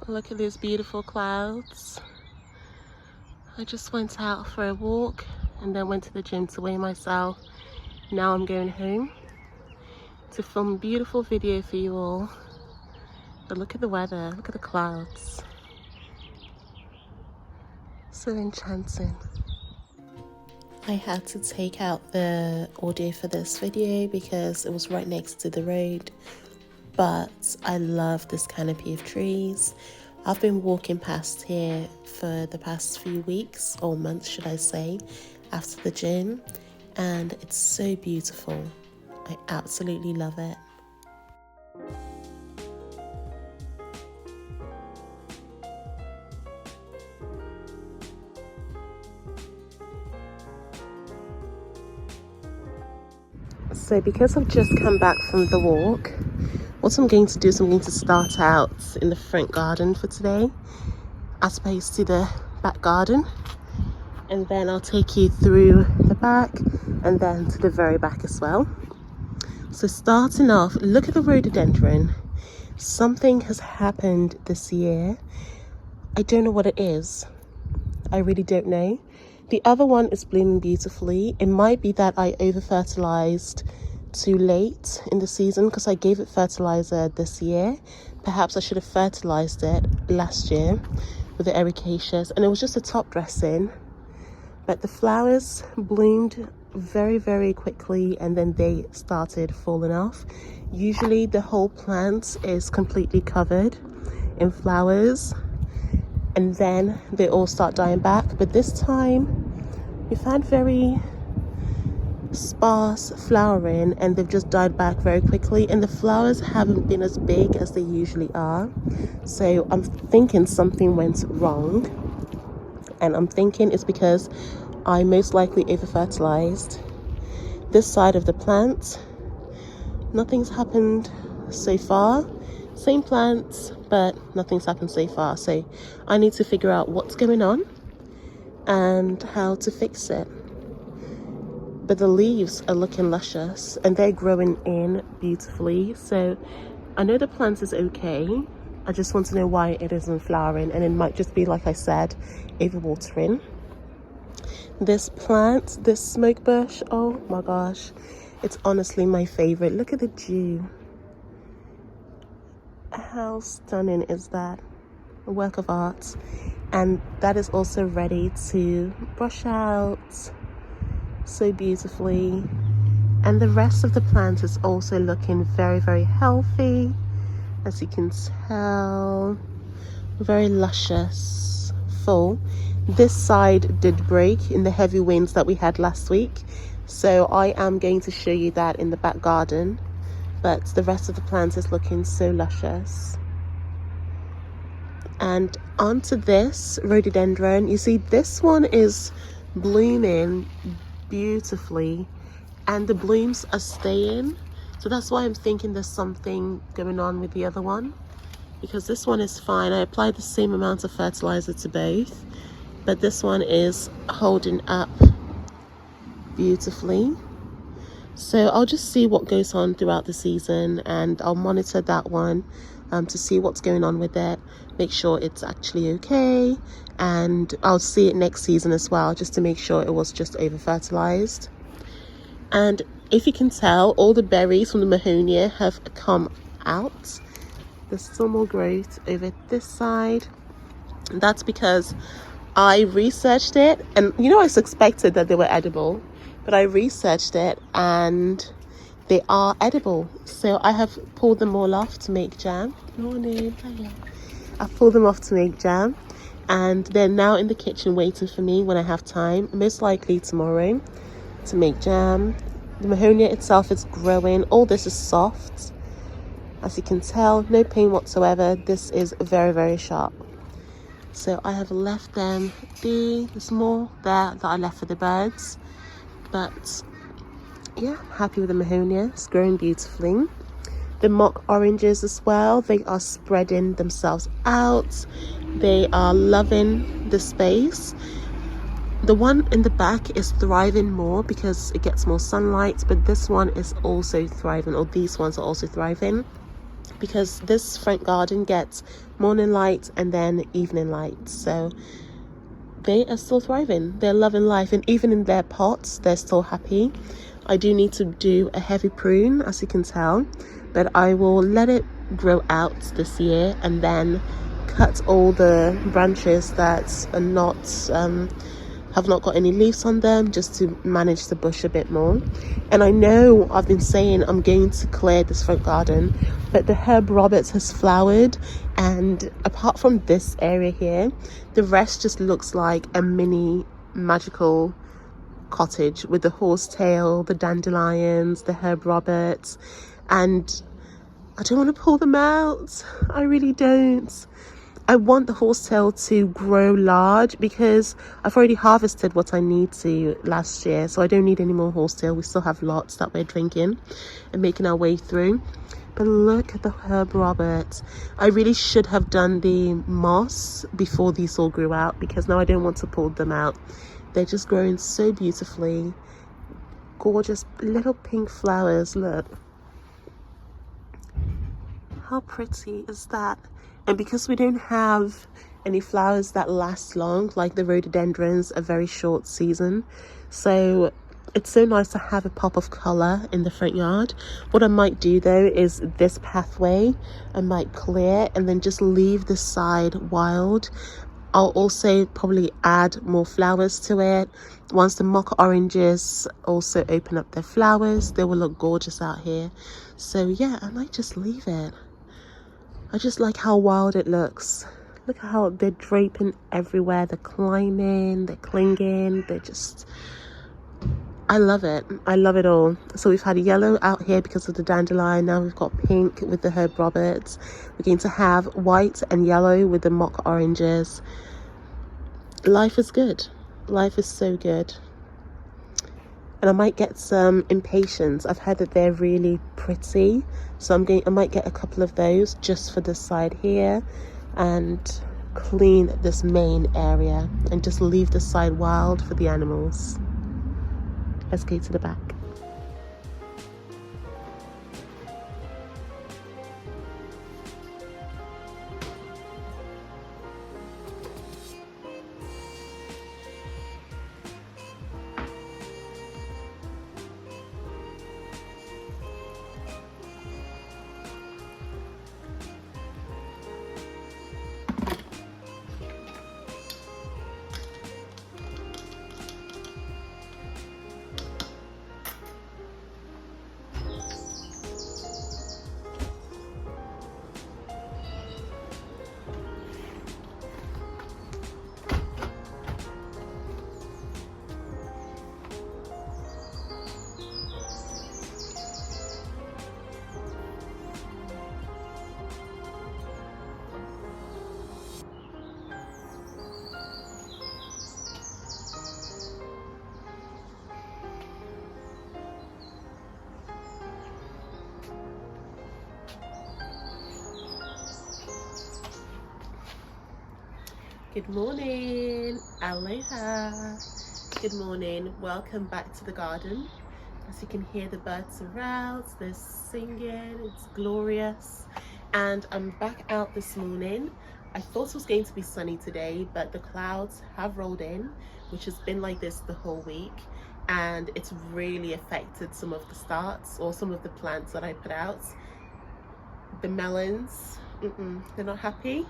Look at these beautiful clouds. I just went out for a walk and then went to the gym to weigh myself. Now I'm going home to film a beautiful video for you all. But look at the weather, look at the clouds. So enchanting. I had to take out the audio for this video because it was right next to the road. But I love this canopy of trees. I've been walking past here for the past few weeks, or months should I say, after the gym, and it's so beautiful. I absolutely love it. So because I've just come back from the walk, what I'm going to do is I'm going to start out in the front garden for today, as opposed to the back garden. And then I'll take you through the back and then to the very back as well. So starting off, look at the rhododendron. Something has happened this year. I don't know what it is. I really don't know. The other one is blooming beautifully. It might be that I over-fertilized too late in the season because I gave it fertilizer this year. Perhaps I should have fertilized it last year with the ericaceous, and it was just a top dressing. But the flowers bloomed very, very quickly and then they started falling off. Usually the whole plant is completely covered in flowers and then they all start dying back. But this time we've had very sparse flowering and they've just died back very quickly, and the flowers haven't been as big as they usually are. So I'm thinking something went wrong, and I'm thinking it's because I most likely over-fertilized this side of the plant. Nothing's happened so far. Same plants, but nothing's happened so far. So I need to figure out what's going on and how to fix it. But the leaves are looking luscious and they're growing in beautifully. So I know the plant is okay. I just want to know why it isn't flowering, and it might just be, like I said, overwatering. This plant, this smoke bush, oh my gosh, it's honestly my favorite. Look at the dew. How stunning is that? A work of art. And that is also ready to brush out so beautifully. And the rest of the plant is also looking very, very healthy, as you can tell. Very luscious, full. This side did break in the heavy winds that we had last week, so I am going to show you that in the back garden. But the rest of the plant is looking so luscious. And onto this rhododendron. You see, this one is blooming beautifully and the blooms are staying. So that's why I'm thinking there's something going on with the other one, because this one is fine. I applied the same amount of fertilizer to both, but this one is holding up beautifully. So I'll just see what goes on throughout the season, and I'll monitor that one to see what's going on with it, make sure it's actually okay, and I'll see it next season as well, just to make sure it was just over fertilized. And if you can tell, all the berries from the Mahonia have come out. There's still more growth over this side. And that's because I researched it, and I suspected that they were edible, but I researched it and they are edible. So I have pulled them all off to make jam. I've pulled them off to make jam, and they're now in the kitchen waiting for me when I have time, most likely tomorrow, to make jam. The Mahonia itself is growing. All this is soft, as you can tell, no pain whatsoever. This is very, very sharp. So I have left them be. There's more there that I left for the birds, but yeah, happy with the Mahonia. It's growing beautifully. The mock oranges as well, they are spreading themselves out. They are loving the space. The one in the back is thriving more because it gets more sunlight, but this one is also thriving, or these ones are also thriving. because this front garden gets morning light and then evening light. So they are still thriving, they're loving life, and even in their pots they're still happy. I do need to do a heavy prune, as you can tell, but I will let it grow out this year and then cut all the branches that are not have not got any leaves on them, just to manage the bush a bit more. And I know I've been saying I'm going to clear this front garden, but the Herb Roberts has flowered, and apart from this area here, the rest just looks like a mini magical cottage with the horsetail, the dandelions, the Herb Roberts, and I don't want to pull them out. I really don't. I want the horsetail to grow large because I've already harvested what I need to last year, so I don't need any more horsetail. We still have lots that we're drinking and making our way through. But look at the Herb Roberts. I really should have done the moss before these all grew out, because now I don't want to pull them out. They're just growing so beautifully. Gorgeous little pink flowers, look. How pretty is that? And because we don't have any flowers that last long, like the rhododendrons, a very short season, so it's so nice to have a pop of color in the front yard. What I might do though is this pathway I might clear and then just leave this side wild. I'll also probably add more flowers to it. Once the mock oranges also open up their flowers, they will look gorgeous out here. So yeah, I might just leave it. I just like how wild it looks. Look at how they're draping everywhere. They're climbing, they're clinging, they're just... I love it. I love it all. So we've had yellow out here because of the dandelion. Now we've got pink with the Herb Roberts. We're going to have white and yellow with the mock oranges. Life is good. Life is so good. And I might get some impatiens. I've heard that they're really pretty, so I might get a couple of those just for this side here and clean this main area and just leave the side wild for the animals. Let's go to the back. Good morning, aloha. Good morning, welcome back to the garden. As you can hear, the birds are out, they're singing, it's glorious. And I'm back out this morning. I thought it was going to be sunny today, but the clouds have rolled in, which has been like this the whole week. And it's really affected some of the starts or some of the plants that I put out. The melons, they're not happy.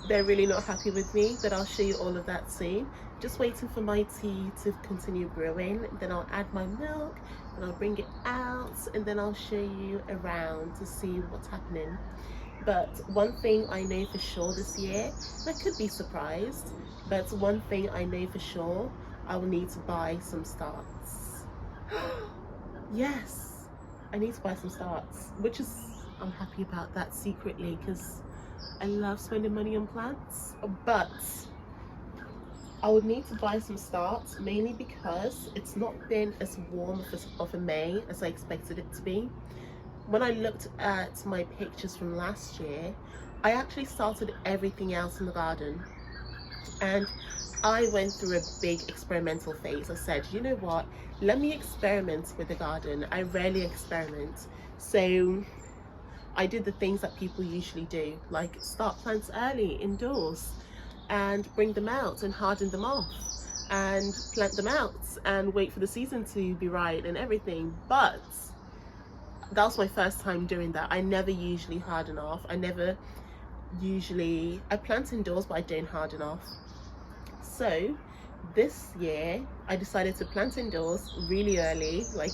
They're really not happy with me, but I'll show you all of that soon. Just waiting for my tea to continue brewing, then I'll add my milk and I'll bring it out, and then I'll show you around to see what's happening. But one thing I know for sure this year, and I could be surprised, but one thing I know for sure, I will need to buy some starts. Yes, I need to buy some starts, which is, I'm happy about that secretly, because I love spending money on plants. But I would need to buy some starts, mainly because it's not been as warm of a May as I expected it to be. When I looked at my pictures from last year, I actually started everything else in the garden, and I went through a big experimental phase. I said, you know what, let me experiment with the garden. I rarely experiment. So I did the things that people usually do, like start plants early indoors and bring them out and harden them off and plant them out and wait for the season to be right and everything. But that was my first time doing that. I never usually harden off. I plant indoors, but I don't harden off. So this year I decided to plant indoors really early, like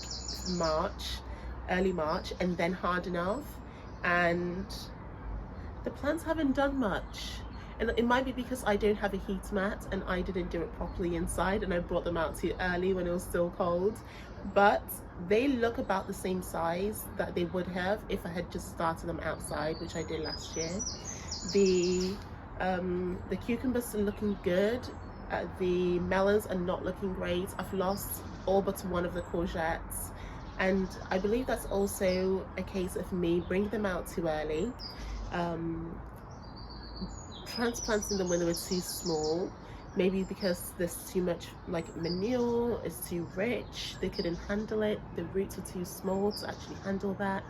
early March, and then harden off. And the plants haven't done much. And it might be because I don't have a heat mat and I didn't do it properly inside, and I brought them out too early when it was still cold. But they look about the same size that they would have if I had just started them outside, which I did last year. The cucumbers are looking good. The melons are not looking great. I've lost all but one of the courgettes, and I believe that's also a case of me bringing them out too early, transplanting them when they were too small, maybe because there's too much like manure, it's too rich, they couldn't handle it, the roots were too small to actually handle that.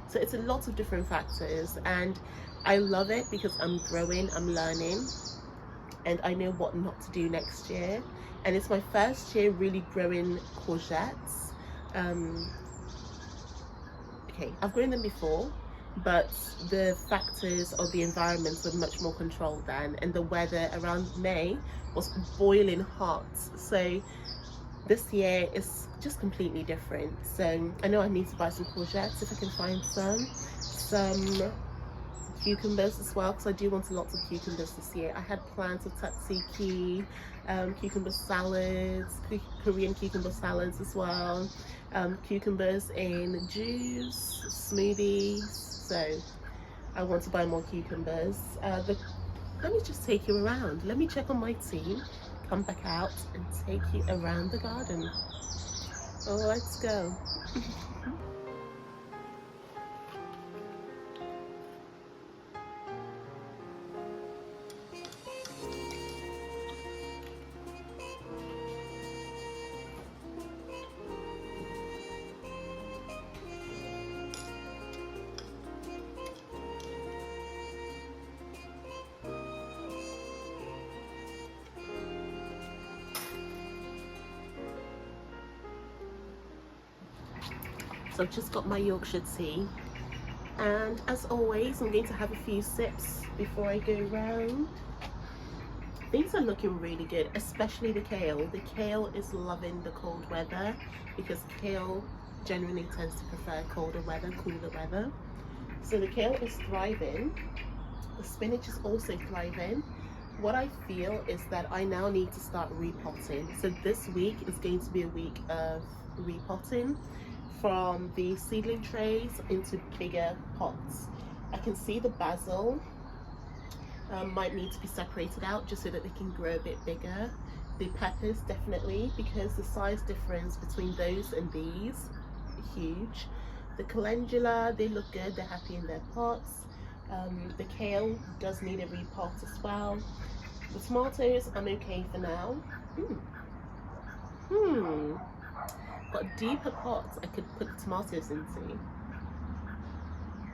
So it's a lot of different factors, and I love it because I'm growing, I'm learning, and I know what not to do next year. And it's my first year really growing courgettes. Okay, I've grown them before, but the factors of the environment were much more controlled then, and the weather around May was boiling hot. So this year is just completely different. So I know I need to buy some courgettes if I can find some cucumbers as well, because I do want lots of cucumbers this year. I had plans of tzatziki, cucumber salads, Korean cucumber salads as well, cucumbers in juice, smoothies. So I want to buy more cucumbers. Let me just take you around. Let me check on my team, come back out and take you around the garden. Oh, let's go. So I've just got my Yorkshire tea, and as always I'm going to have a few sips before I go round. Things are looking really good, especially the kale. The kale is loving the cold weather because kale generally tends to prefer colder weather, cooler weather. So the kale is thriving. The spinach is also thriving. What I feel is that I now need to start repotting. So this week is going to be a week of repotting from the seedling trays into bigger pots. I can see the basil might need to be separated out just so that they can grow a bit bigger. The peppers definitely, because the size difference between those and these is huge. The calendula, they look good, they're happy in their pots. The kale does need a repot as well. The tomatoes, I'm okay for now. Got deeper pots I could put the tomatoes into,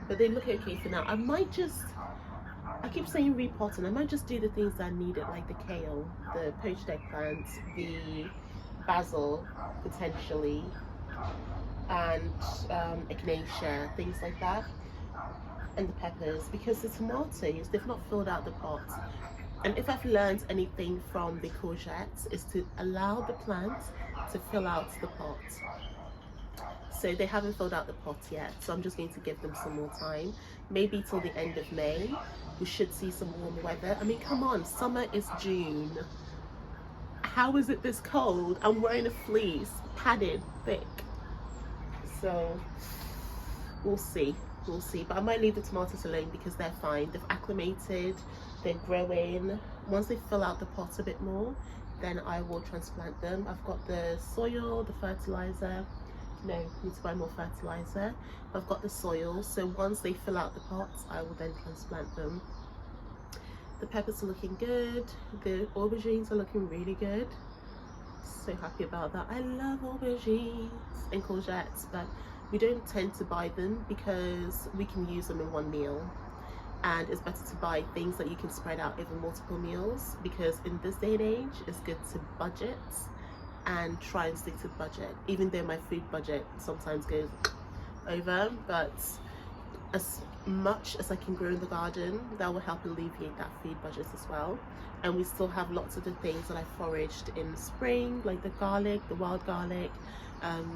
but they look okay for now. I keep saying repotting, I might just do the things that are needed, like the kale, the poached eggplant, the basil potentially, and echinacea, things like that, and the peppers, because the tomatoes, they've not filled out the pot. And if I've learned anything from the courgettes, is to allow the plant to fill out the pot. So they haven't filled out the pot yet, so I'm just going to give them some more time. Maybe till the end of May, we should see some warm weather. I mean, come on, summer is June. How is it this cold? I'm wearing a fleece, padded, thick. So we'll see. But I might leave the tomatoes alone because they're fine. They've acclimated, they're growing. Once they fill out the pot a bit more, then I will transplant them. I've got the soil, the fertilizer. No, I need to buy more fertilizer. I've got the soil, so once they fill out the pots, I will then transplant them. The peppers are looking good. The aubergines are looking really good. So happy about that. I love aubergines and courgettes, but we don't tend to buy them because we can use them in one meal, and it's better to buy things that you can spread out over multiple meals, because in this day and age it's good to budget and try and stick to the budget, even though my food budget sometimes goes over. But as much as I can grow in the garden, that will help alleviate that food budget as well. And we still have lots of the things that I foraged in spring, like the garlic, the wild garlic, and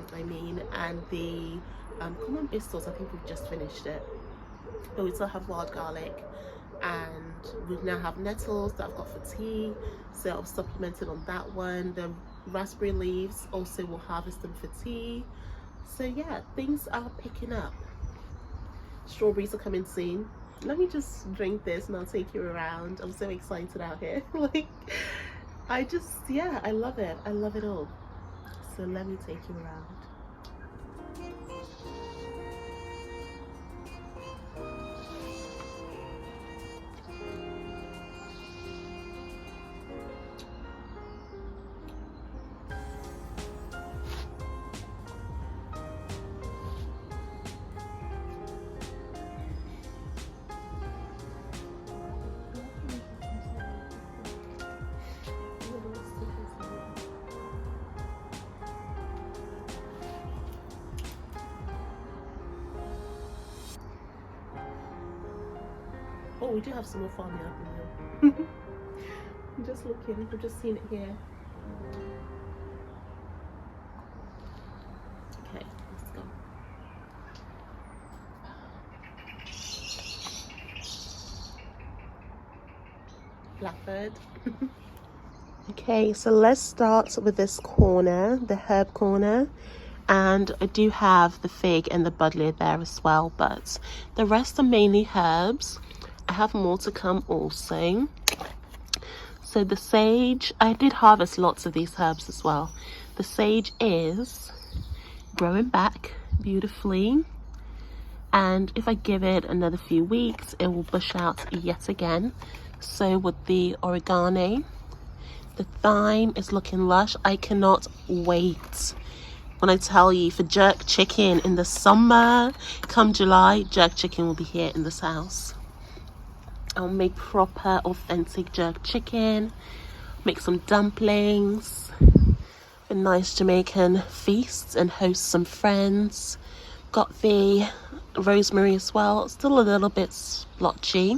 the common pistils. I think we've just finished it, but we still have wild garlic, and we now have nettles that I've got for tea, so I've supplemented on that one. The raspberry leaves also will harvest them for tea. So yeah, things are picking up. Strawberries are coming soon. Let me just drink this and I'll take you around. I'm so excited out here. Like, I love it. I love it all. So let me take you around. Oh, we do have some more farming up in here. I'm just looking, I've just seen it here. Okay, let's go. Blackbird. Okay, so let's start with this corner, the herb corner. And I do have the fig and the buddleia there as well, but the rest are mainly herbs. I have more to come also. So the sage, I did harvest lots of these herbs as well. The sage is growing back beautifully, and if I give it another few weeks, it will bush out yet again. So with the oregano, the thyme is looking lush. I cannot wait. When I tell you, for jerk chicken in the summer, come July, jerk chicken will be here in this house. I'll make proper authentic jerk chicken, make some dumplings, a nice Jamaican feast, and host some friends. Got the rosemary as well, still a little bit splotchy.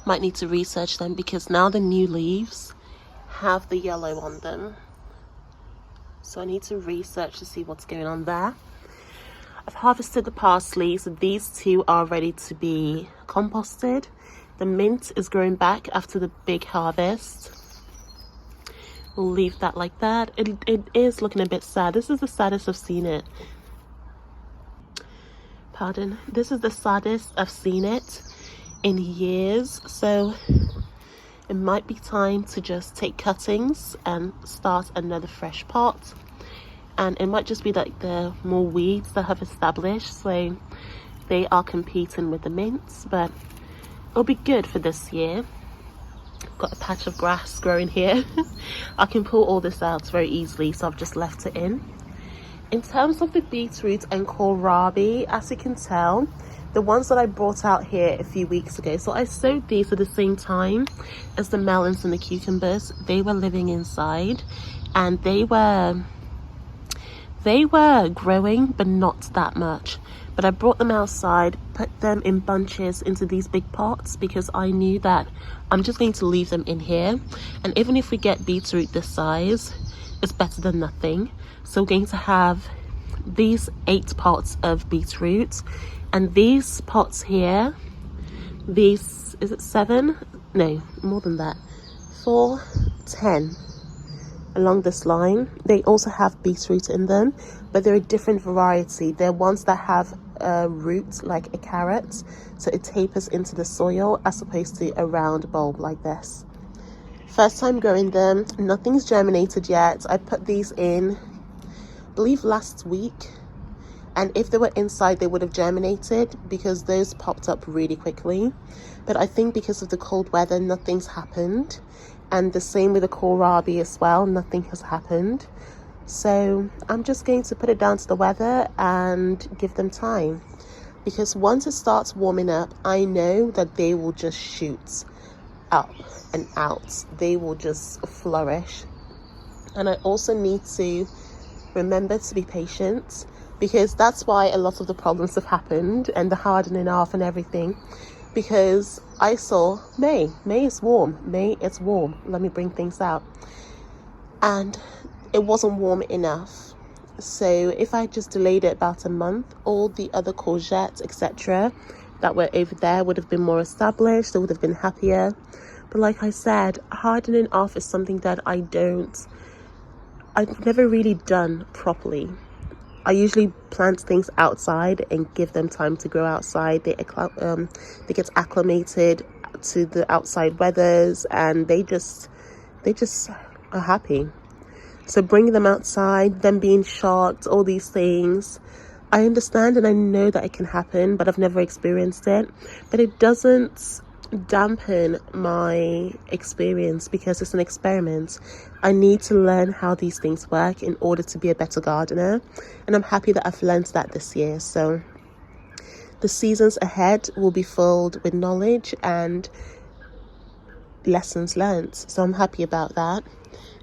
Might need to research them because now the new leaves have the yellow on them. So I need to research to see what's going on there. I've harvested the parsley, so these two are ready to be composted. The mint is growing back after the big harvest. We'll leave that like that. It is looking a bit sad. This is the saddest I've seen it. Pardon. This is the saddest I've seen it in years. So it might be time to just take cuttings and start another fresh pot. And it might just be like the more weeds that have established, so they are competing with the mints, but it'll be good for this year. Got a patch of grass growing here. I can pull all this out very easily, so I've just left it in. In terms of the beetroot and kohlrabi, as you can tell, the ones that I brought out here a few weeks ago, so I sowed these at the same time as the melons and the cucumbers. They were living inside, and they were growing, but not that much. But I brought them outside, put them in bunches into these big pots, because I knew that I'm just going to leave them in here. And even if we get beetroot this size, it's better than nothing. So we're going to have these 8 pots of beetroot, and these pots here, these, is it 7? No, more than that. 4, 10. Along this line, they also have beetroot in them, but they're a different variety. They're ones that have a root like a carrot, so it tapers into the soil as opposed to a round bulb like this. First time growing them, nothing's germinated yet. I put these in, I believe last week, and if they were inside they would have germinated because those popped up really quickly. But I think because of the cold weather, nothing's happened. And the same with the kohlrabi as well, nothing has happened. So I'm just going to put it down to the weather and give them time, because once it starts warming up, I know that they will just shoot up and out. They will just flourish. And I also need to remember to be patient, because that's why a lot of the problems have happened and the hardening off and everything. Because I saw May is warm. May is warm. Let me bring things out. And it wasn't warm enough. So if I just delayed it about a month, all the other courgettes, etc., that were over there would have been more established. They would have been happier. But like I said, hardening off is something that I've never really done properly. I usually plant things outside and give them time to grow outside. They get acclimated to the outside weathers, and they just are happy. So bringing them outside, them being shocked, all these things, I understand and I know that it can happen, but I've never experienced it. But it doesn't dampen my experience, because it's an experiment. I need to learn how these things work in order to be a better gardener, and I'm happy that I've learned that this year. So the seasons ahead will be filled with knowledge and lessons learned, so I'm happy about that.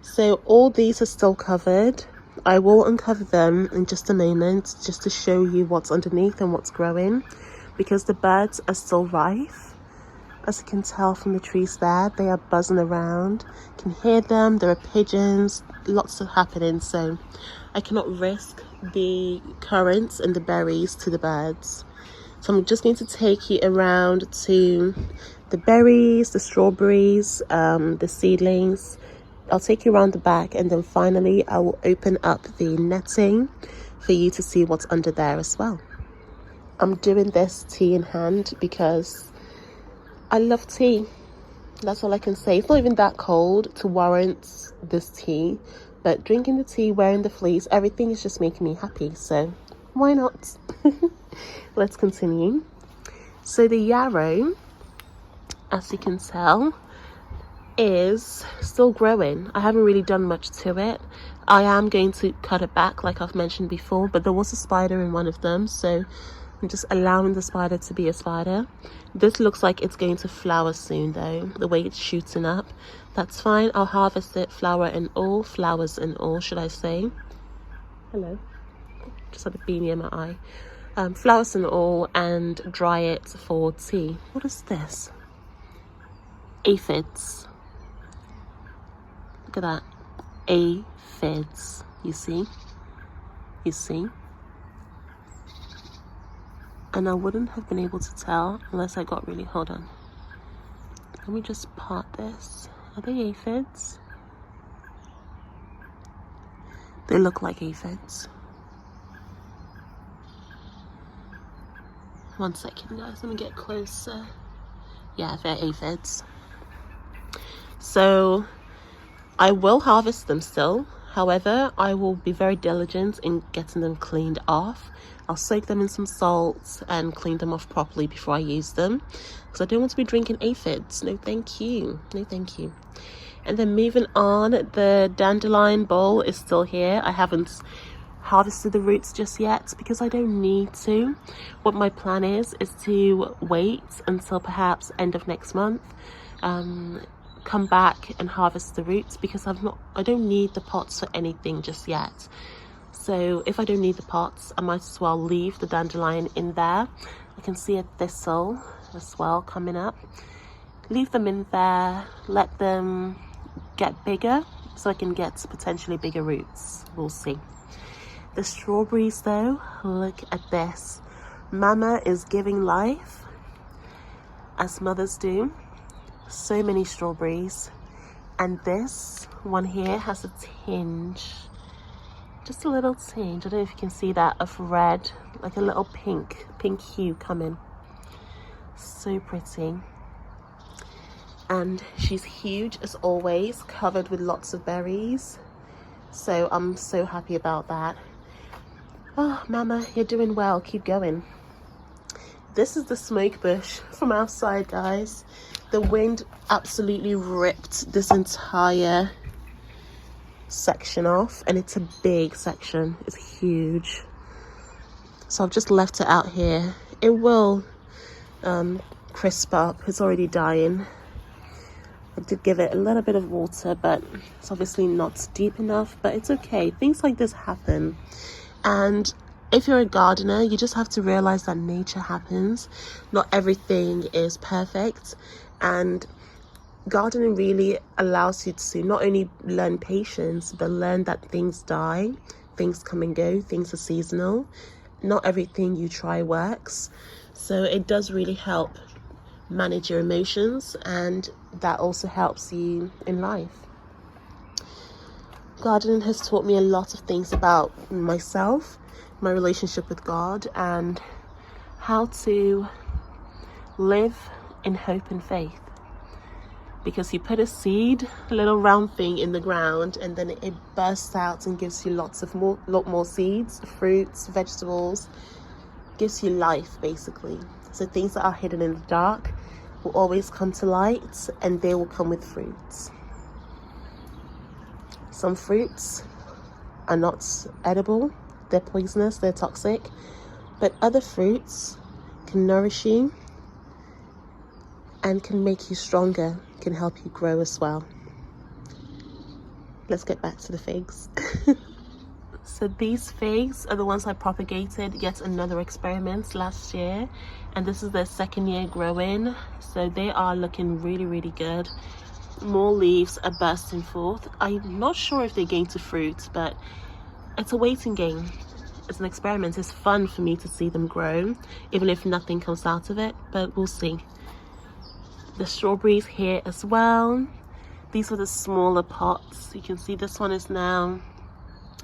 So all these are still covered. I will uncover them in just a moment, just to show you what's underneath and what's growing, because the birds are still rife. As you can tell from the trees there, they are buzzing around. You can hear them. There are pigeons, lots of happening. So I cannot risk the currants and the berries to the birds. So I'm just going to take you around to the berries, the strawberries, the seedlings. I'll take you around the back, and then finally I will open up the netting for you to see what's under there as well. I'm doing this tea in hand because I love tea. That's all I can say. It's not even that cold to warrant this tea, but drinking the tea, wearing the fleece, everything is just making me happy. So why not? Let's continue. So the yarrow, as you can tell, is still growing. I haven't really done much to it. I am going to cut it back like I've mentioned before, but there was a spider in one of them, so I'm just allowing the spider to be a spider. This looks like it's going to flower soon though, the way it's shooting up. That's fine. I'll harvest it, flowers and all should I say. Hello, just had a beanie in my eye. Flowers and all, and dry it for tea. What is this? Aphids. Look at that. Aphids. You see? And I wouldn't have been able to tell unless I got really... Hold on. Let me just part this. Are they aphids? They look like aphids. One second, guys. Let me get closer. Yeah, they're aphids. So I will harvest them still. However, I will be very diligent in getting them cleaned off. I'll soak them in some salt and clean them off properly before I use them, because I don't want to be drinking aphids. No thank you. No thank you. And then moving on, the dandelion bulb is still here. I haven't harvested the roots just yet because I don't need to. What my plan is to wait until perhaps end of next month, come back and harvest the roots, because I don't need the pots for anything just yet. So if I don't need the pots, I might as well leave the dandelion in there. I can see a thistle as well coming up. Leave them in there, let them get bigger so I can get potentially bigger roots. We'll see. The strawberries though, look at this. Mama is giving life, as mothers do. So many strawberries, and this one here has a tinge, just a little tinge, I don't know if you can see that, of red, like a little pink hue coming. So pretty. And she's huge as always, covered with lots of berries, so I'm so happy about that. Oh Mama, you're doing well, keep going. This is the smoke bush from outside, guys. The wind absolutely ripped this entire section off, and it's a big section. It's huge. So I've just left it out here. It will crisp up. It's already dying. I did give it a little bit of water, but it's obviously not deep enough, but it's okay. Things like this happen. And if you're a gardener, you just have to realize that nature happens. Not everything is perfect. And gardening really allows you to not only learn patience, but learn that things die, things come and go, things are seasonal. Not everything you try works. So it does really help manage your emotions, and that also helps you in life. Gardening has taught me a lot of things about myself, my relationship with God, and how to live in hope and faith. Because you put a seed, a little round thing in the ground, and then it bursts out and gives you lot more seeds, fruits, vegetables, gives you life basically. So things that are hidden in the dark will always come to light, and they will come with fruits. Some fruits are not edible, they're poisonous, they're toxic, but other fruits can nourish you and can make you stronger, can help you grow as well. Let's get back to the figs. So these figs are the ones I propagated yet another experiment last year, and this is their second year growing. So they are looking really, really good. More leaves are bursting forth. I'm not sure if they're going to fruit, but it's a waiting game. It's an experiment. It's fun for me to see them grow, even if nothing comes out of it, but we'll see. The strawberries here as well. These are the smaller pots. You can see this one is now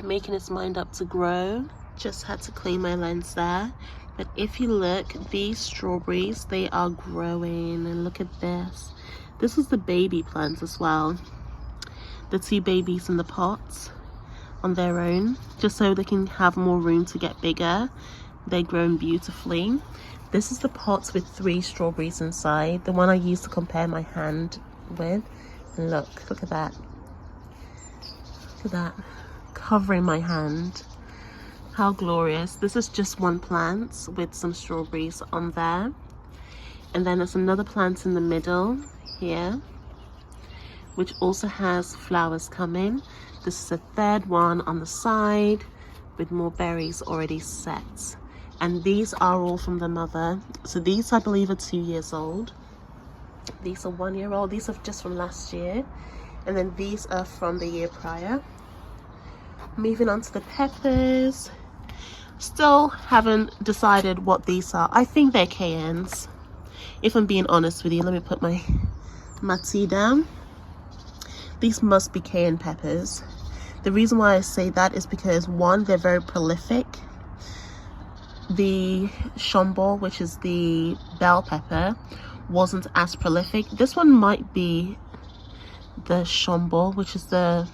making its mind up to grow. Just had to clean my lens there. But if you look, these strawberries, they are growing, and look at this. This is the baby plants as well. The two babies in the pots on their own, just so they can have more room to get bigger. They're growing beautifully. This is the pot with 3 strawberries inside, the one I used to compare my hand with. And look at that. Look at that, covering my hand. How glorious. This is just one plant with some strawberries on there. And then there's another plant in the middle here, which also has flowers coming. This is a third one on the side with more berries already set. And these are all from the mother. So these, I believe, are 2 years old. These are 1 year old. These are just from last year. And then these are from the year prior. Moving on to the peppers. Still haven't decided what these are. I think they're cayennes. If I'm being honest with you, let me put my tea down. These must be cayenne peppers. The reason why I say that is because, one, they're very prolific. The chambord, which is the bell pepper, wasn't as prolific. This one might be the chambord, which is the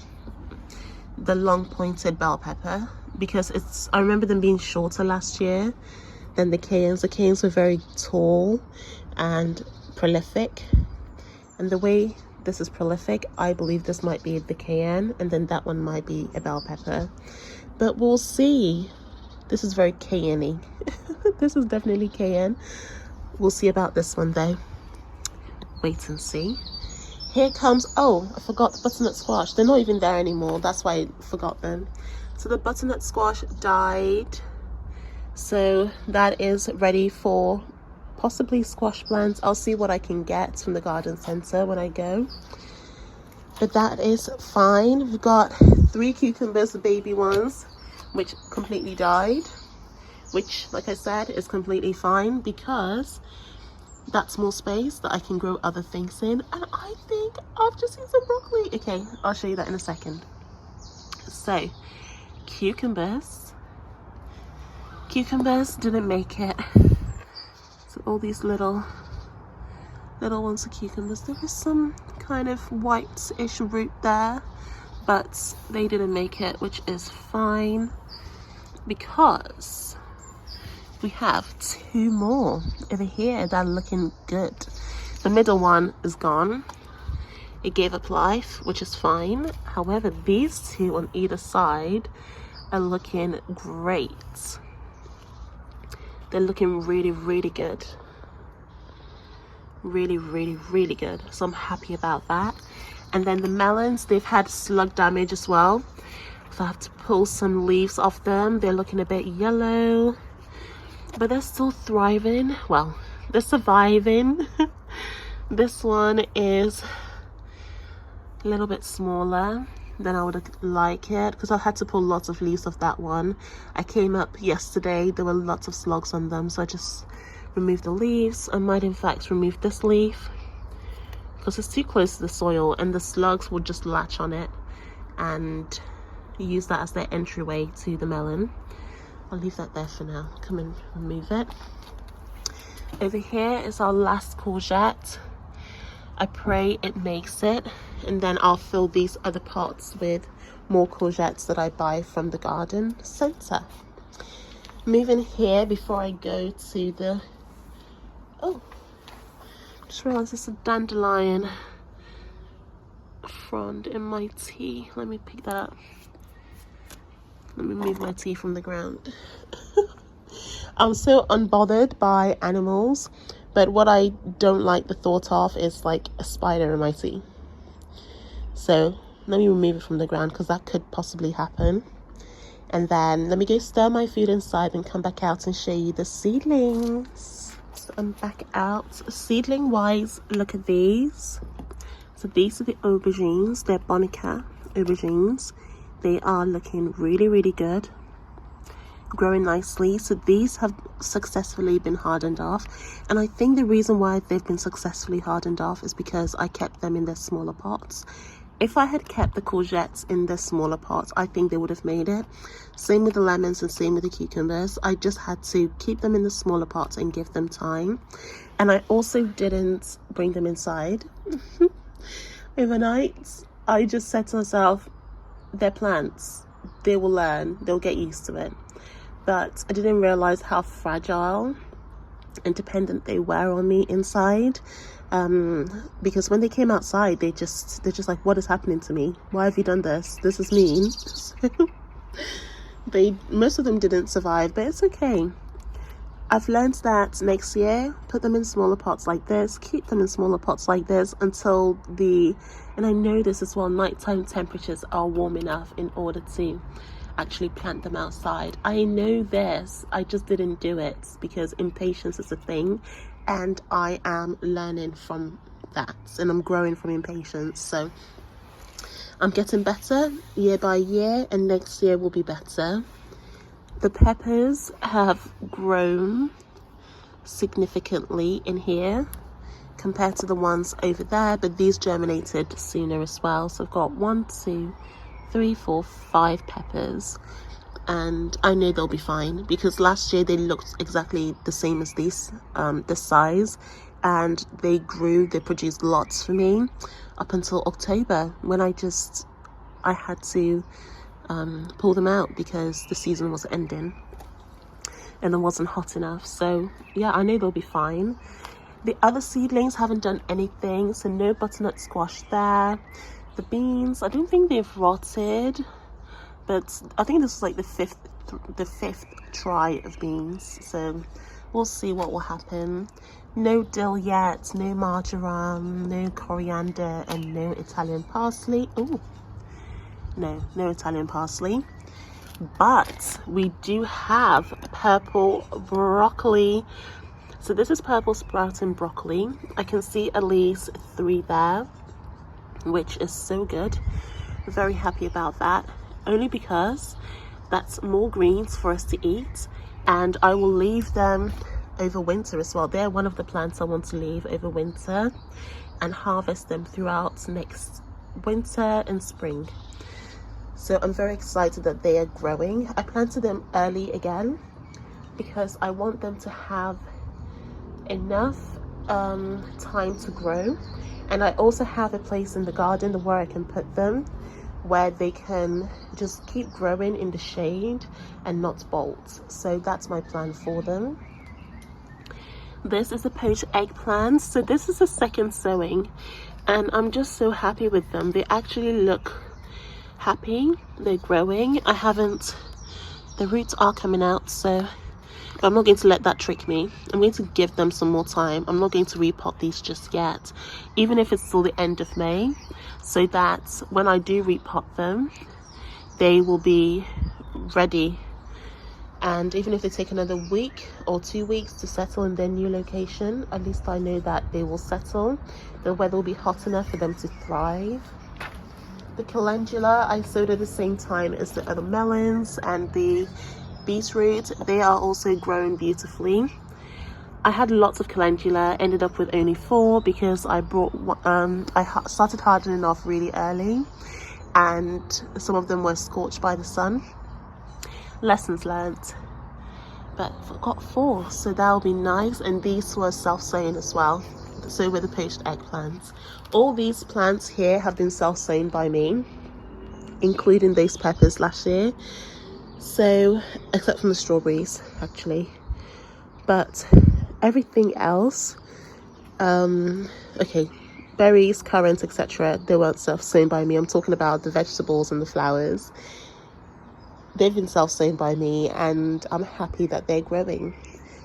long pointed bell pepper, because I remember them being shorter last year than the cayennes. The cayennes were very tall and prolific, and the way this is prolific, I believe this might be the cayenne, and then that one might be a bell pepper, but we'll see. This is very cayenne-y. This is definitely cayenne. We'll see about this one though. Wait and see. Here comes, oh, I forgot the butternut squash. They're not even there anymore. That's why I forgot them. So the butternut squash died. So that is ready for possibly squash plants. I'll see what I can get from the garden center when I go. But that is fine. We've got 3 cucumbers, the baby ones, which completely died, which, like I said, is completely fine, because that's more space that I can grow other things in. And I think I've just seen some broccoli. Okay, I'll show you that in a second. So cucumbers didn't make it. So all these little ones of cucumbers, there was some kind of white-ish root there, but they didn't make it, which is fine, because we have 2 more over here that are looking good. The middle one is gone. it gave up life, which is fine. However, these two on either side are looking great. They're looking really, really good. Really, really, really good. So I'm happy about that. And then the melons, they've had slug damage as well. So I have to pull some leaves off them. They're looking a bit yellow, but they're still thriving. Well, they're surviving. This one is a little bit smaller than I would like it because I had to pull lots of leaves off that one. I came up yesterday, there were lots of slugs on them, so I just removed the leaves. I might in fact remove this leaf because it's too close to the soil and the slugs will just latch on it and use that as their entryway to the melon. I'll leave that there for now. Come and remove it. Over here is our last courgette. I pray it makes it, and then I'll fill these other pots with more courgettes that I buy from the garden center. Moving here before I go to the, oh, just realized there's a dandelion frond in my tea. Let me pick that up. Let me move my tea from the ground. I'm so unbothered by animals, but what I don't like the thought of is like a spider in my tea. So let me remove it from the ground because that could possibly happen. And then let me go stir my food inside and come back out and show you the seedlings. So I'm back out. Seedling wise, look at these. So these are the aubergines. They're Bonica aubergines. They are looking really, really good. Growing nicely. So these have successfully been hardened off, and I think the reason why they've been successfully hardened off is because I kept them in their smaller pots. If I had kept the courgettes in their smaller pots, I think they would have made it. Same with the lemons and same with the cucumbers. I just had to keep them in the smaller pots and give them time. And I also didn't bring them inside overnight. I just said to myself, they're plants, they will learn, they'll get used to it. But I didn't realize how fragile and dependent they were on me inside, because when they came outside, they're just like, what is happening to me? Why have you done this? This is mean. So most of them didn't survive, but it's okay. I've learned that next year, put them in smaller pots like this, keep them in smaller pots like this until and I know this as well, nighttime temperatures are warm enough in order to actually plant them outside. I know this, I just didn't do it because impatience is a thing, and I am learning from that and I'm growing from impatience. So I'm getting better year by year, and next year will be better. The peppers have grown significantly in here compared to the ones over there, but these germinated sooner as well. So I've got 1, 2, 3, 4, 5 peppers, and I know they'll be fine because last year they looked exactly the same as these, this size, and they produced lots for me up until October when I had to pull them out because the season was ending and it wasn't hot enough. So yeah, I know they'll be fine. The other seedlings haven't done anything, so no butternut squash there. The beans, I don't think they've rotted, but I think this is like the fifth try of beans, so we'll see what will happen. No dill yet, no marjoram, no coriander, and no Italian parsley. Oh, no Italian parsley. But we do have purple broccoli. So this is purple sprouting broccoli. I can see at least 3 there, which is so good. Very happy about that, only because that's more greens for us to eat, and I will leave them over winter as well. They're one of the plants I want to leave over winter and harvest them throughout next winter and spring. So I'm very excited that they are growing. I planted them early again because I want them to have enough time to grow, and I also have a place in the garden where I can put them where they can just keep growing in the shade and not bolt. So that's my plan for them. This is a poached eggplant. So this is a second sowing. and I'm just so happy with them. They actually look happy, they're growing. The roots are coming out, so I'm not going to let that trick me. I'm going to give them some more time. I'm not going to repot these just yet, even if it's till the end of May, so that when I do repot them, they will be ready. And even if they take another week or 2 weeks to settle in their new location, at least I know that they will settle. The weather will be hot enough for them to thrive. The calendula I sowed at the same time as the other melons, and the beetroot, they are also growing beautifully. I had lots of calendula, ended up with only 4 because I started hardening off really early, and some of them were scorched by the sun. Lessons learned. But I've got 4, so that'll be nice. And these were self-sown as well, so were the poached eggplants. All these plants here have been self-sown by me, including those peppers last year, so except from the strawberries actually, but everything else, okay, berries, currants, etc., they weren't self-sown by me. I'm talking about the vegetables and the flowers. They've been self-sown by me, and I'm happy that they're growing,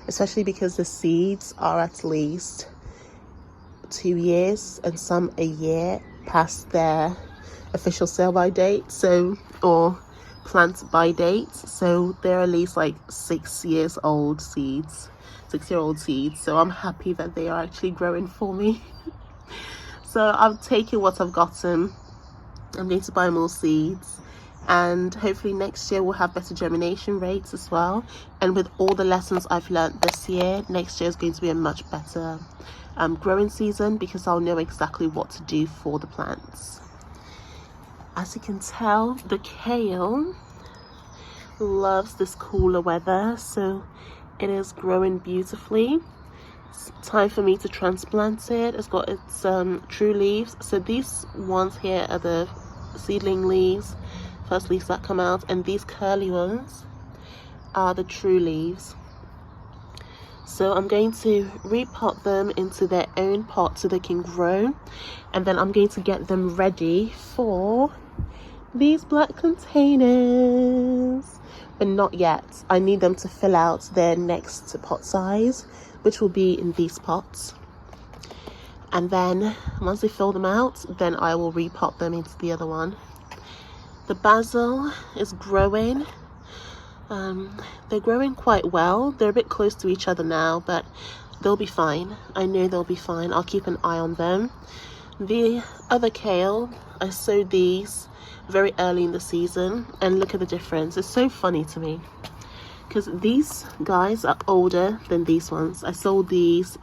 especially because the seeds are at least 2 years and some a year past their official sell by date, so, or plant by date, so they're at least like 6-year-old seeds. So I'm happy that they are actually growing for me. So I've taken what I've gotten. I'm going to buy more seeds, and hopefully next year we'll have better germination rates as well. And with all the lessons I've learned this year, next year is going to be a much better growing season, because I'll know exactly what to do for the plants. As you can tell, the kale loves this cooler weather, so it is growing beautifully. It's time for me to transplant it. It's got its true leaves. So these ones here are the seedling leaves, first leaves that come out, and these curly ones are the true leaves. So I'm going to repot them into their own pot so they can grow, and then I'm going to get them ready for these black containers, but not yet. I need them to fill out their next pot size, which will be in these pots, and then once they fill them out, then I will repot them into the other one. The basil is growing. They're growing quite well. They're a bit close to each other now, but they'll be fine. I know they'll be fine. I'll keep an eye on them. The other kale, I sowed these very early in the season, and look at the difference. It's so funny to me because these guys are older than these ones. I sown these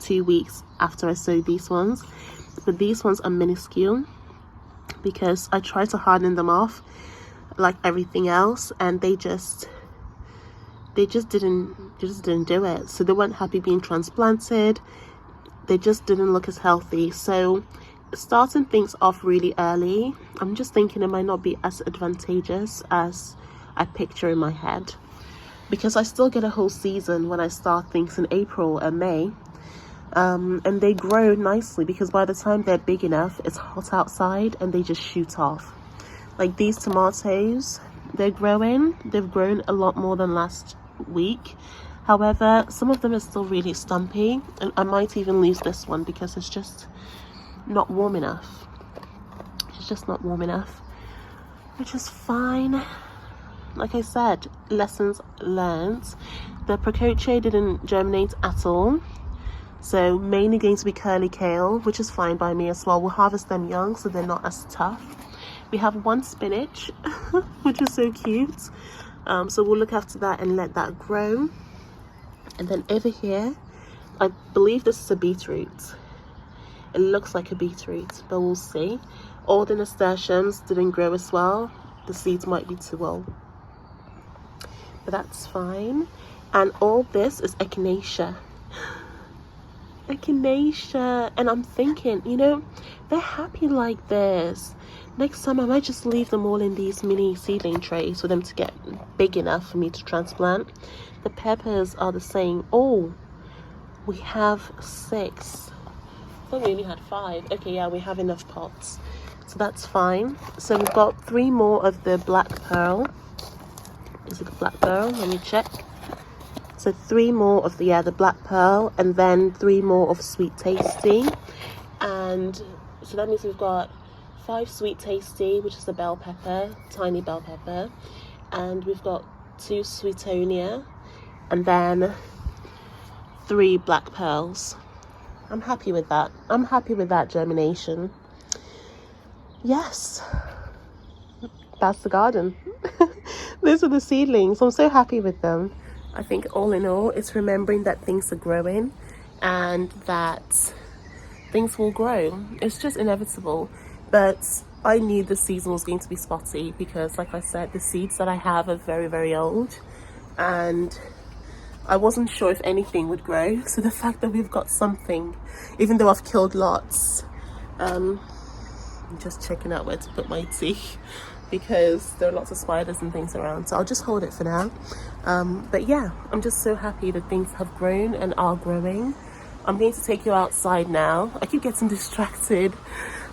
2 weeks after I sowed these ones, but these ones are minuscule because I tried to harden them off like everything else, and they just didn't do it. So they weren't happy being transplanted. They just didn't look as healthy. So starting things off really early, I'm just thinking it might not be as advantageous as I picture in my head, because I still get a whole season when I start things in April and May, and they grow nicely because by the time they're big enough, it's hot outside and they just shoot off. Like these tomatoes, they've grown a lot more than last week. However, some of them are still really stumpy, and I might even lose this one because it's just not warm enough. It's just not warm enough, which is fine. Like I said, lessons learned. The Precoce didn't germinate at all, so mainly going to be curly kale, which is fine by me as well. We'll harvest them young so they're not as tough. We have one spinach, which is so cute. So we'll look after that and let that grow. And then over here, I believe this is a beetroot. It looks like a beetroot, but we'll see. All the nasturtiums didn't grow as well. The seeds might be too old, but that's fine. And all this is echinacea. Echinacea. And I'm thinking, you know, they're happy like this. Next time I might just leave them all in these mini seedling trays for them to get big enough for me to transplant. The peppers are the same. Oh, we have 6. I thought we only had 5. Okay, yeah, we have enough pots, so that's fine. So we've got 3 more of the black pearl. Is it the black pearl? Let me check. So 3 more of the black pearl, and then 3 more of sweet tasty. And so that means we've got 5 sweet tasty, which is the bell pepper, tiny bell pepper, and we've got 2 sweetonia, and then 3 black pearls. I'm happy with that. I'm happy with that germination. Yes, that's the garden. Those are the seedlings. I'm so happy with them. I think all in all, it's remembering that things are growing and that things will grow. It's just inevitable. But I knew the season was going to be spotty because, like I said, the seeds that I have are very, very old, and I wasn't sure if anything would grow. So the fact that we've got something, even though I've killed lots, I'm just checking out where to put my tea because there are lots of spiders and things around, so I'll just hold it for now. But yeah, I'm just so happy that things have grown and are growing. I'm going to take you outside now. I keep getting distracted.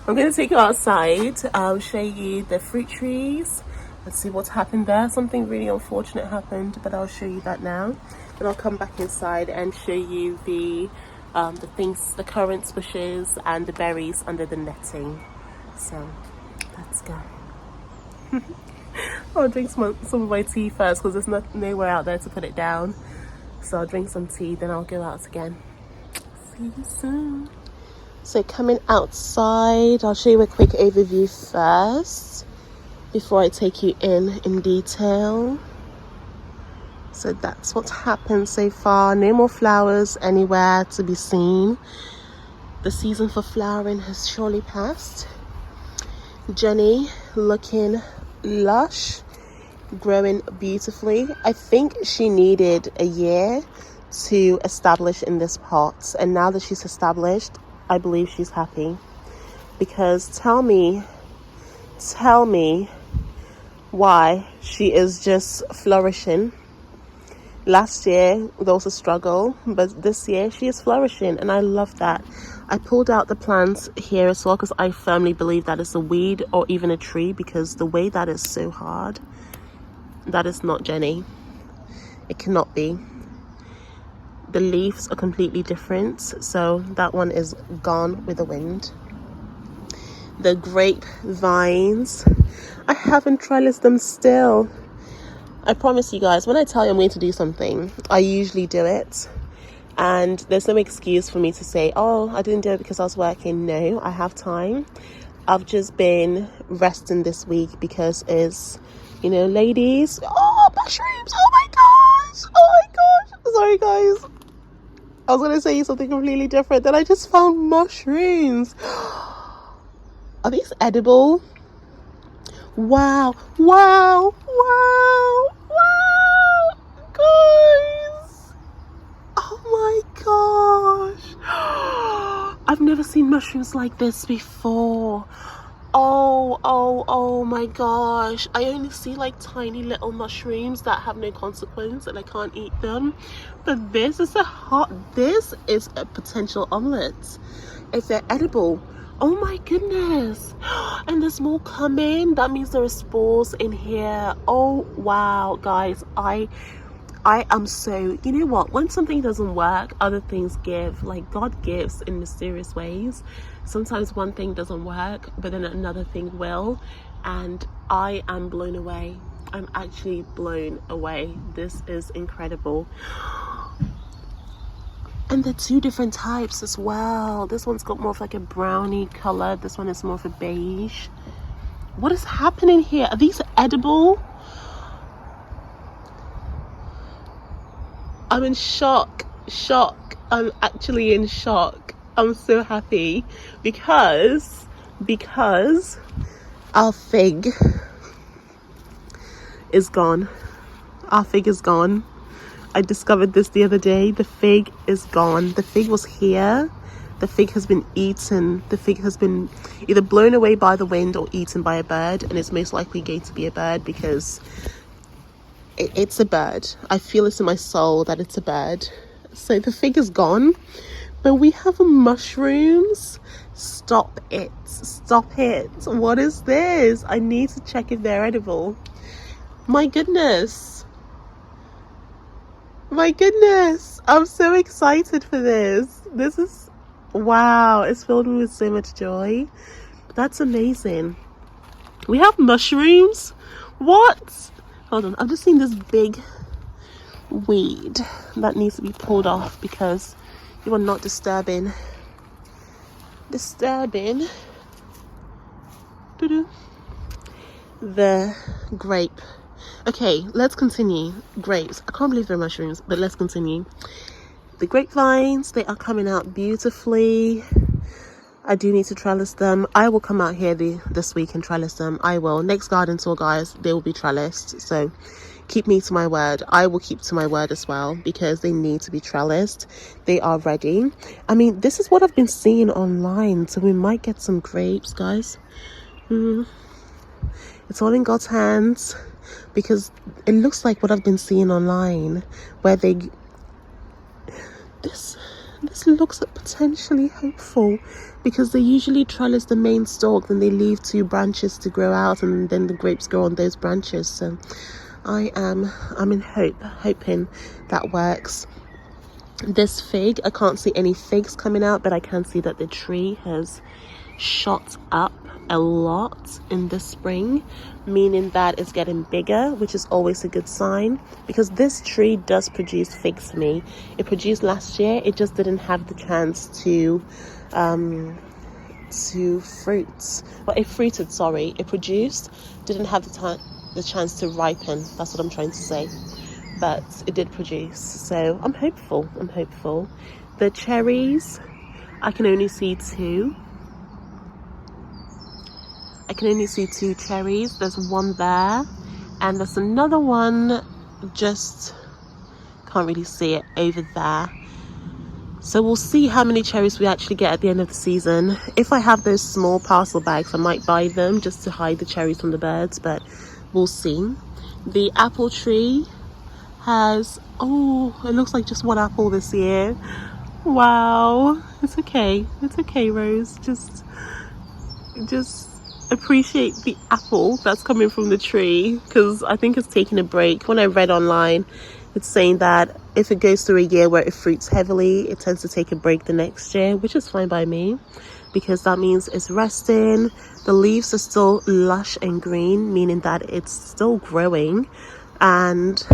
I'm going to take you outside. I'll show you the fruit trees. Let's see what's happened there. Something really unfortunate happened, but I'll show you that now. Then I'll come back inside and show you the things, the currants bushes and the berries under the netting. So let's go. I'll drink some of my tea first because there's nowhere out there to put it down. So I'll drink some tea, then I'll go out again. See you soon. So coming outside, I'll show you a quick overview first before I take you in detail. So that's what's happened so far. No more flowers anywhere to be seen. The season for flowering has surely passed. Jenny looking lush, growing beautifully. I think she needed a year to establish in this pot, and now that she's established, I believe she's happy. Because tell me why she is just flourishing. Last year there was a struggle, but this year she is flourishing, and I love that. I pulled out the plants here as well because I firmly believe that it's a weed or even a tree, because the way that is so hard, that is not Jenny. It cannot be. The leaves are completely different, so that one is gone with the wind. The grape vines, I haven't trellised them still. I promise you guys, when I tell you I'm going to do something, I usually do it. And there's no excuse for me to say, oh, I didn't do it because I was working. No, I have time. I've just been resting this week because it's, you know, ladies. Oh, mushrooms. Oh my gosh. Oh my gosh. Sorry, guys. I was going to say something completely different. Then I just found mushrooms. Are these edible? Wow. Wow. Wow. Wow. Guys. Oh my gosh. I've never seen mushrooms like this before. Oh my gosh. I only see like tiny little mushrooms that have no consequence and I can't eat them. But this is a potential omelette. If they're edible. Oh my goodness. And there's more coming. That means there are spores in here. Oh wow, guys. I am so, you know what, when something doesn't work, other things give. Like, God gives in mysterious ways. Sometimes one thing doesn't work, but then another thing will, and I am blown away. I'm actually blown away. This is incredible. And they're 2 different types as well. This one's got more of like a brownie color. This one is more of a beige. What is happening here? Are these edible? I'm in shock. I'm actually in shock. I'm so happy because our fig is gone. Our fig is gone. I discovered this the other day. The fig is gone. The fig was here. The fig has been eaten. The fig has been either blown away by the wind or eaten by a bird, and it's most likely going to be a bird because it's a bird. I feel this in my soul that it's a bird. So the fig is gone, But we have mushrooms. Stop it. Stop it. What is this? I need to check if they're edible. My goodness. My goodness. I'm so excited for this. This is, wow. It's filled me with so much joy. That's amazing. We have mushrooms. What? Hold on. I've just seen this big weed that needs to be pulled off because you are not disturbing the grape. Okay, let's continue. Grapes. I can't believe they're mushrooms, but let's continue. The grapevines, they are coming out beautifully. I do need to trellis them. I will come out here this week and trellis them. I will. Next garden tour, guys, they will be trellised. So keep me to my word. I will keep to my word as well because they need to be trellised. They are ready. I mean, this is what I've been seeing online. So we might get some grapes, guys. It's all in God's hands because it looks like what I've been seeing online where they... This looks potentially hopeful because they usually trellis the main stalk, then they leave 2 branches to grow out and then the grapes grow on those branches. So I'm in hoping that works. This fig, I can't see any figs coming out, but I can see that the tree has shot up a lot in the spring, meaning that it's getting bigger, which is always a good sign because this tree does produce figs for me. It produced last year, it just didn't have the chance to fruit. Well, it fruited, sorry. It produced, didn't have the chance to ripen. That's what I'm trying to say. But it did produce, so I'm hopeful. The cherries, I can only see 2. I can only see 2 cherries. There's one there and there's another one, just can't really see it over there. So we'll see how many cherries we actually get at the end of the season. If I have those small parcel bags, I might buy them just to hide the cherries from the birds, but we'll see. The apple tree has, oh, it looks like just 1 apple this year. Wow. It's okay, Rose. Just appreciate the apple that's coming from the tree because I think it's taking a break. When I read online, it's saying that if it goes through a year where it fruits heavily, it tends to take a break the next year, which is fine by me because that means it's resting. The leaves are still lush and green, meaning that it's still growing, and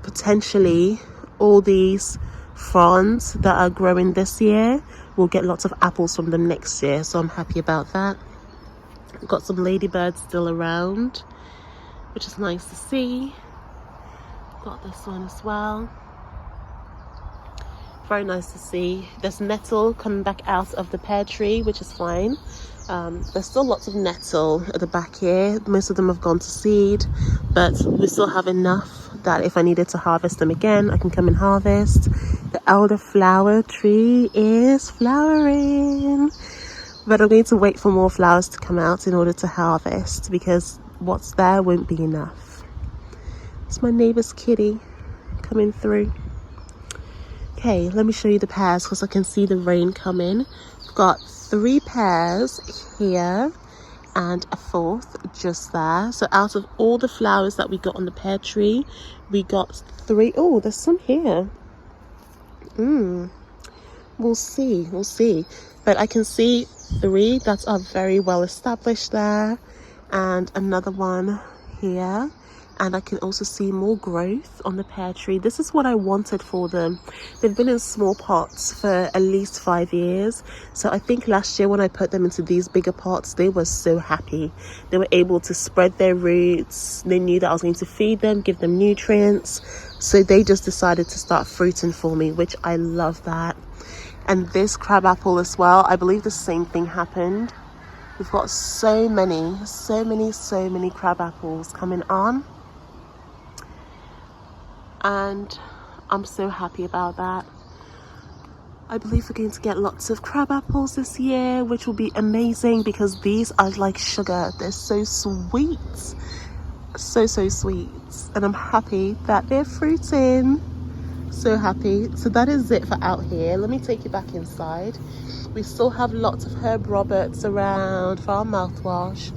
potentially all these fronds that are growing this year, we'll get lots of apples from them next year, so I'm happy about that. Got some ladybirds still around, which is nice to see. Got this one as well, very nice to see. There's nettle coming back out of the pear tree, which is fine. There's still lots of nettle at the back here. Most of them have gone to seed, but we still have enough that if I needed to harvest them again, I can come and harvest. The elderflower tree is flowering, but I'm going to wait for more flowers to come out in order to harvest because what's there won't be enough. It's my neighbor's kitty coming through. Okay, let me show you the pears because I can see the rain coming. We've got 3 pears here and a 4th just there. So out of all the flowers that we got on the pear tree, we got 3. Oh, there's some here. We'll see. But I can see 3 that are very well established there, and another one here. And I can also see more growth on the pear tree. This is what I wanted for them. They've been in small pots for at least 5 years. So I think last year when I put them into these bigger pots, they were so happy. They were able to spread their roots. They knew that I was going to feed them, give them nutrients. So they just decided to start fruiting for me, which I love that. And this crabapple as well, I believe the same thing happened. We've got so many crab apples coming on. And I'm so happy about that. I believe we're going to get lots of crab apples this year, which will be amazing because these are like sugar. They're so sweet. So sweet. And I'm happy that they're fruiting. So happy. So that is it for out here. Let me take you back inside. We still have lots of Herb Roberts around for our mouthwash,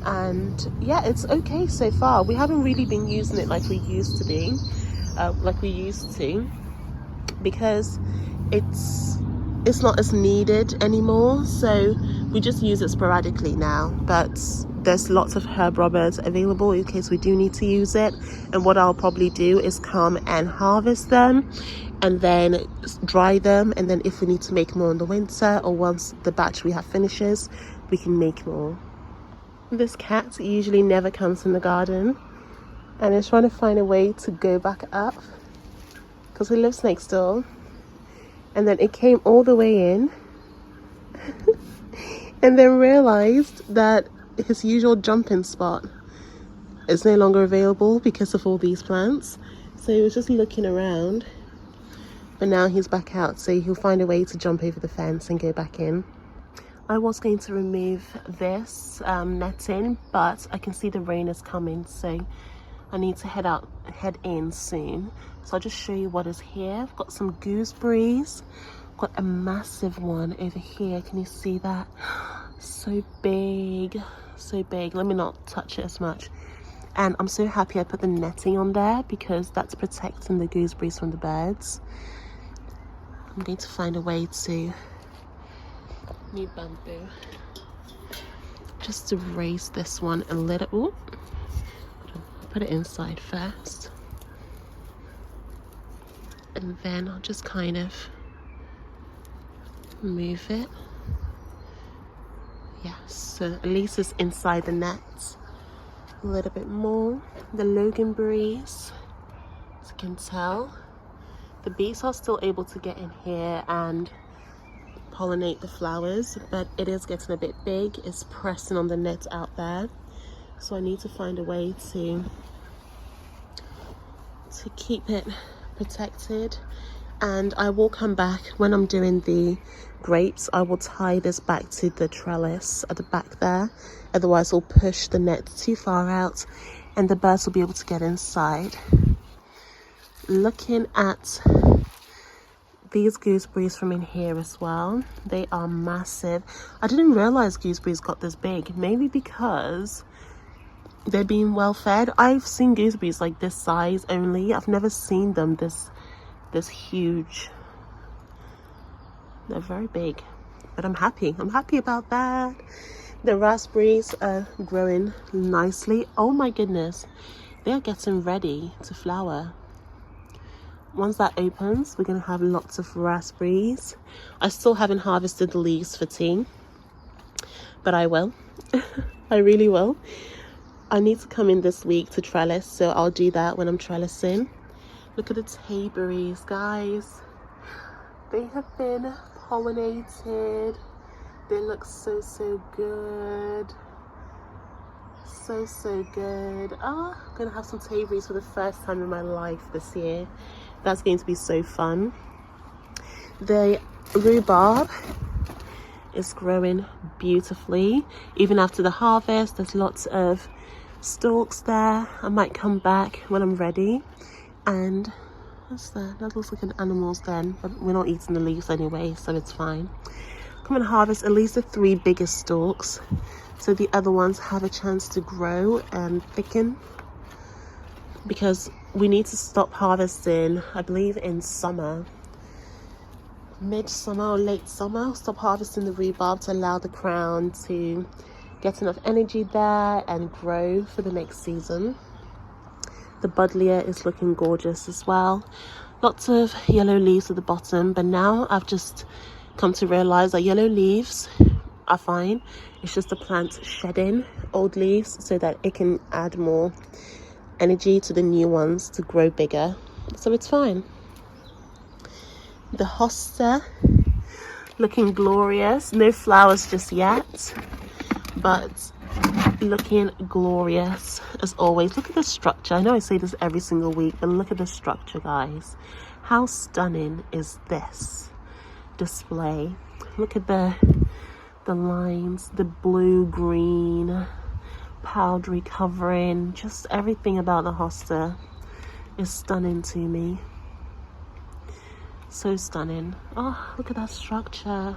and yeah, it's okay so far. We haven't really been using it like we used to be, because it's not as needed anymore, so we just use it sporadically now. But there's lots of Herb Roberts available in case we do need to use it. And what I'll probably do is come and harvest them and then dry them, and then if we need to make more in the winter, or once the batch we have finishes, we can make more. This cat usually never comes in the garden, and it's trying to find a way to go back up because it lives next door. And then it came all the way in and then realized that his usual jumping spot is no longer available because of all these plants. So he was just looking around, but now he's back out, so he'll find a way to jump over the fence and go back in. I was going to remove this netting, but I can see the rain is coming, so I need to head in soon. So I'll just show you what is here. I've got some gooseberries. Got a massive one over here. Can you see that? So big, so big. Let me not touch it as much. And I'm so happy I put the netting on there because that's protecting the gooseberries from the birds. I'm going to find a way to need bamboo just to raise this one a little. Ooh. Put it inside first, and then I'll just kind of move it. Yes, so at least it's inside the net a little bit more. The loganberries, as you can tell, the bees are still able to get in here and pollinate the flowers, but it is getting a bit big. It's pressing on the net out there, so I need to find a way to keep it protected. And I will come back when I'm doing the grapes. I will tie this back to the trellis at the back there, otherwise it'll push the net too far out and the birds will be able to get inside. Looking at these gooseberries from in here as well, they are massive. I didn't realize gooseberries got this big, maybe because they're being well fed. I've seen gooseberries like this size only. I've never seen them this huge. They're very big, but I'm happy about that. The raspberries are growing nicely. Oh my goodness, they're getting ready to flower. Once that opens, we're gonna have lots of raspberries. I still haven't harvested the leaves for tea, but I will. I really will. I need to come in this week to trellis, so I'll do that when I'm trellising. Look at the tayberries, guys. They have been pollinated. They look so good. So good. I'm gonna have some tayberries for the first time in my life this year. That's going to be so fun. The rhubarb is growing beautifully. Even after the harvest, there's lots of stalks there. I might come back when I'm ready. And what's that? That looks like an animal's den, but we're not eating the leaves anyway, so it's fine. Come and harvest at least the 3 biggest stalks, so the other ones have a chance to grow and thicken, because we need to stop harvesting, I believe in summer, mid-summer or late summer. Stop harvesting the rhubarb to allow the crown to get enough energy there and grow for the next season. The buddleia is looking gorgeous as well. Lots of yellow leaves at the bottom, but now I've just come to realize that yellow leaves are fine. It's just the plant shedding old leaves so that it can add more energy to the new ones to grow bigger, so it's fine. The hosta looking glorious. No flowers just yet, but looking glorious as always. Look at the structure. I know I say this every single week, but look at the structure, guys. How stunning is this display? Look at the lines, the blue, green, powdery covering. Just everything about the hosta is stunning to me. So stunning. Oh, look at that structure.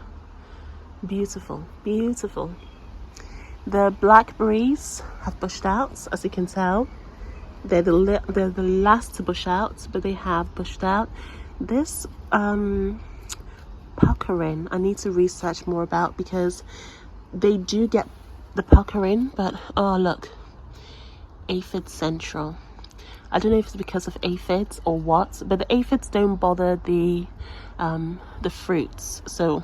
Beautiful, beautiful. The blackberries have bushed out, as you can tell. They're the last to bush out, but they have bushed out. This puckering, I need to research more about, because they do get the puckering, but oh look, aphid central. I don't know if it's because of aphids or what, but the aphids don't bother the fruits. So,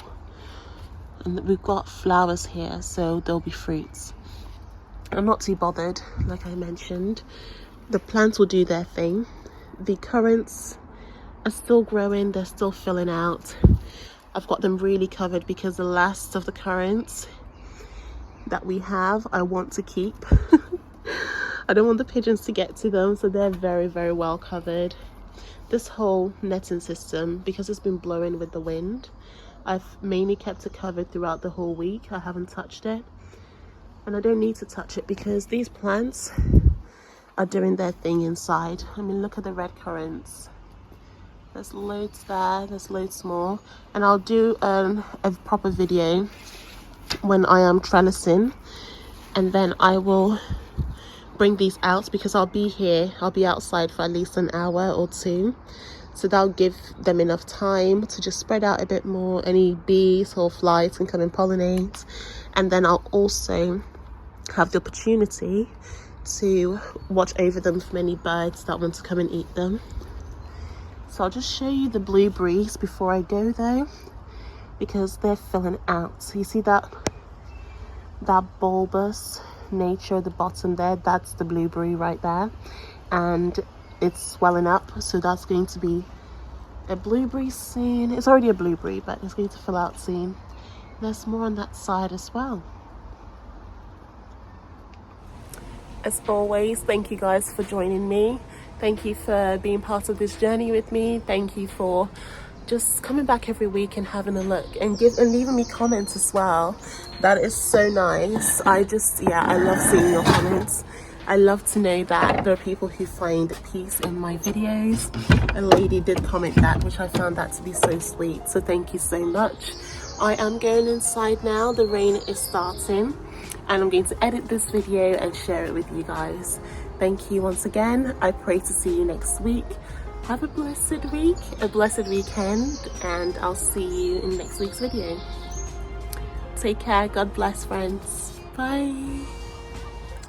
and we've got flowers here, so there'll be fruits. I'm not too bothered, like I mentioned. The plants will do their thing. The currants are still growing, they're still filling out. I've got them really covered because the last of the currants that we have, I want to keep. I don't want the pigeons to get to them, so they're very, very well covered. This whole netting system, because it's been blowing with the wind, I've mainly kept it covered throughout the whole week. I haven't touched it, and I don't need to touch it because these plants are doing their thing inside. I mean, look at the red currants. There's loads there, there's loads more, and I'll do a proper video when I am trellising, and then I will bring these out because I'll be outside for at least an hour or two, so that'll give them enough time to just spread out a bit more. Any bees or flies can come and pollinate, and then I'll also have the opportunity to watch over them from any birds that want to come and eat them. So I'll just show you the blueberries before I go though, because they're filling out. So you see that bulbous nature at the bottom there, that's the blueberry right there, and it's swelling up, so that's going to be a blueberry soon. It's already a blueberry, but it's going to fill out soon. There's more on that side as well. As always, thank you guys for joining me. Thank you for being part of this journey with me. Thank you for just coming back every week and having a look and leaving me comments as well. That is so nice. I love seeing your comments. I love to know that there are people who find peace in my videos. A lady did comment that, which I found that to be so sweet. So thank you so much. I am going inside now. The rain is starting, and I'm going to edit this video and share it with you guys. Thank you once again. I pray to see you next week. Have a blessed week, a blessed weekend, and I'll see you in next week's video. Take care. God bless, friends. Bye.